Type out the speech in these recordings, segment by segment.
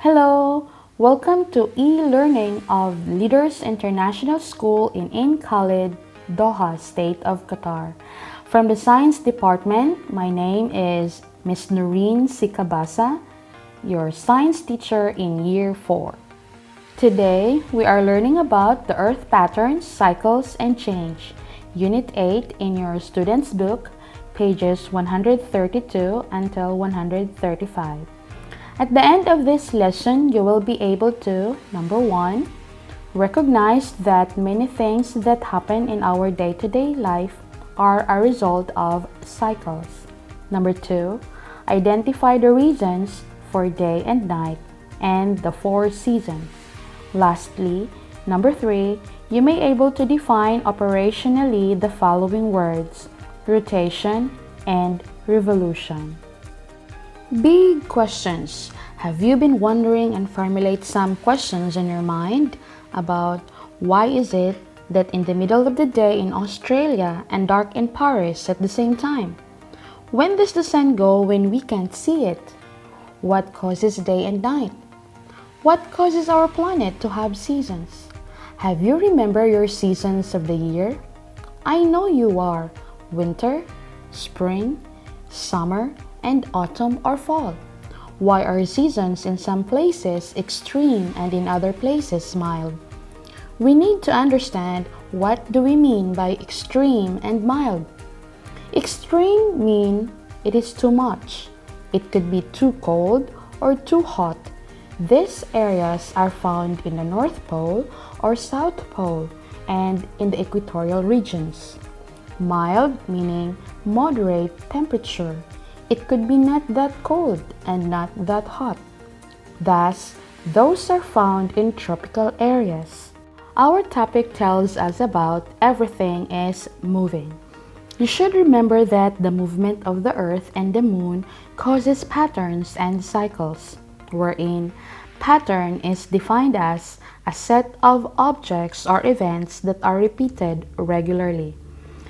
Hello, welcome to e-learning of Leaders International School in Ain Khalid, Doha, State of Qatar. From the Science Department, my name is Ms. Noreen Sikabasa, your science teacher in Year 4. Today, we are learning about the Earth patterns, cycles, and change, Unit 8 in your student's book, pages 132 until 135. At the end of this lesson, you will be able to, number 1, recognize that many things that happen in our day-to-day life are a result of cycles. Number 2, identify the reasons for day and night and the 4 seasons. Lastly, number 3, you may able to define operationally the following words: rotation and revolution. Big questions. Have you been wondering and formulate some questions in your mind about why is it that in the middle of the day in Australia and dark in Paris at the same time? When does the sun go when we can't see it? What causes day and night? What causes our planet to have seasons? Have you remember your seasons of the year? I know you are: winter, spring, summer, and autumn or fall. Why are seasons in some places extreme and in other places mild? We need to understand what do we mean by extreme and mild. Extreme mean it is too much. It could be too cold or too hot. These areas are found in the North Pole or South Pole and in the equatorial regions. Mild meaning moderate temperature. It could be not that cold and not that hot. Thus, those are found in tropical areas. Our topic tells us about everything is moving. You should remember that the movement of the Earth and the Moon causes patterns and cycles, wherein pattern is defined as a set of objects or events that are repeated regularly.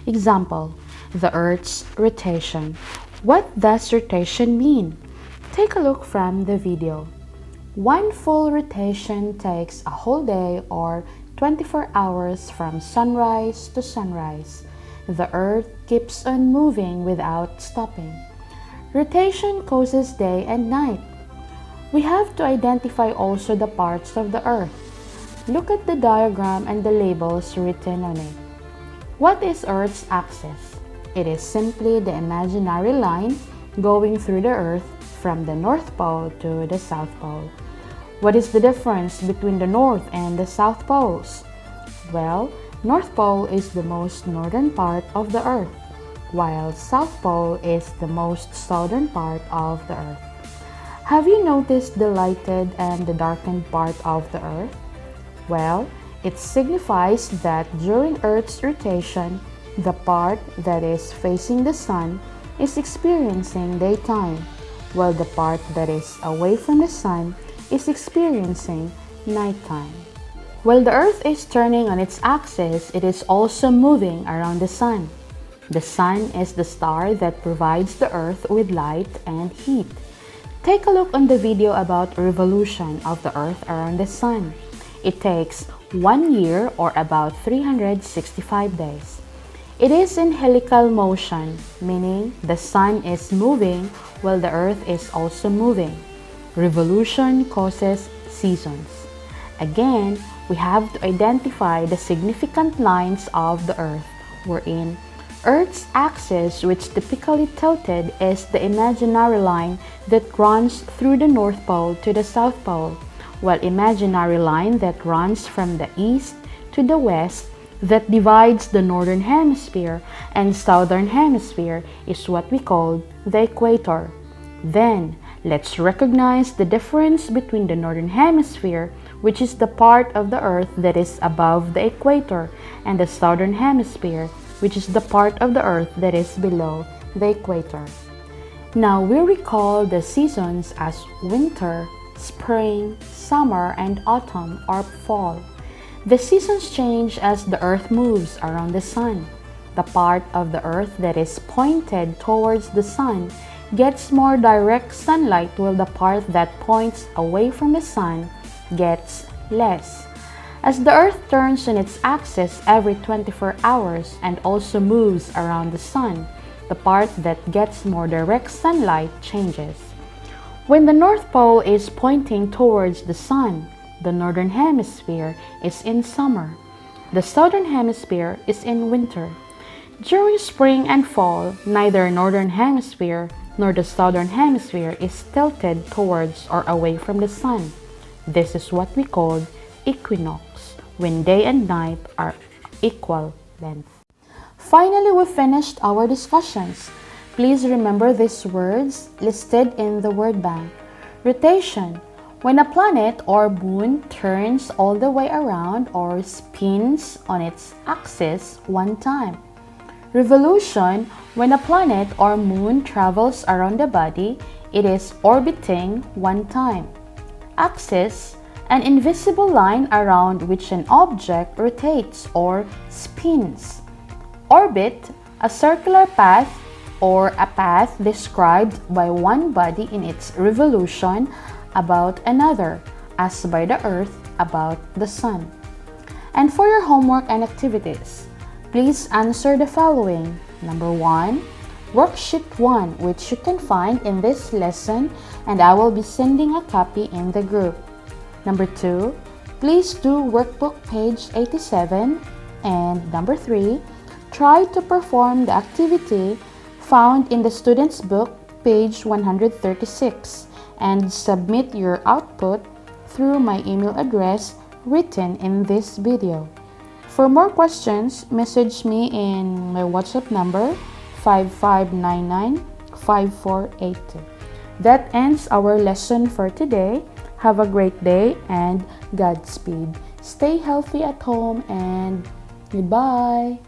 Example, the Earth's rotation. What does rotation mean? Take a look from the video. One full rotation takes a whole day or 24 hours from sunrise to sunrise. The Earth keeps on moving without stopping. Rotation causes day and night. We have to identify also the parts of the Earth. Look at the diagram and the labels written on it. What is Earth's axis? It is simply the imaginary line going through the Earth from the North Pole to the South Pole. What is the difference between the North and the South Poles? Well, North Pole is the most northern part of the Earth, while South Pole is the most southern part of the Earth. Have you noticed the lighted and the darkened part of the Earth? Well, it signifies that during Earth's rotation, the part that is facing the sun is experiencing daytime, while the part that is away from the sun is experiencing nighttime. While the Earth is turning on its axis, it is also moving around the sun. The sun is the star that provides the Earth with light and heat. Take a look on the video about revolution of the Earth around the sun. It takes 1 year or about 365 days. It is in helical motion, meaning the sun is moving while the Earth is also moving. Revolution causes seasons. Again, we have to identify the significant lines of the Earth, wherein Earth's axis, which typically tilted, is the imaginary line that runs through the North Pole to the South Pole, while imaginary line that runs from the east to the west that divides the northern hemisphere and southern hemisphere is what we call the equator. Then, let's recognize the difference between the northern hemisphere, which is the part of the Earth that is above the equator, and the southern hemisphere, which is the part of the Earth that is below the equator. Now we recall the seasons as winter, spring, summer, and autumn or fall. The seasons change as the Earth moves around the sun. The part of the Earth that is pointed towards the sun gets more direct sunlight, while the part that points away from the sun gets less. As the Earth turns on its axis every 24 hours and also moves around the sun, the part that gets more direct sunlight changes. When the North Pole is pointing towards the sun, the Northern Hemisphere is in summer. The Southern Hemisphere is in winter. During spring and fall, neither Northern Hemisphere nor the Southern Hemisphere is tilted towards or away from the sun. This is what we call equinox, when day and night are equal length. Finally, we finished our discussions. Please remember these words listed in the word bank. Rotation, when a planet or moon turns all the way around or spins on its axis one time. Revolution, when a planet or moon travels around the body, it is orbiting one time. Axis, an invisible line around which an object rotates or spins. Orbit, a circular path or a path described by one body in its revolution about another, as by the Earth about the Sun. And for your homework and activities, please answer the following. Number 1, Worksheet 1, which you can find in this lesson, and I will be sending a copy in the group. Number 2, please do workbook page 87. And number 3, try to perform the activity found in the student's book, page 136, and submit your output through my email address written in this video. For more questions, message me in my WhatsApp number 5599-5482. That ends our lesson for today. Have a great day and Godspeed. Stay healthy at home and goodbye.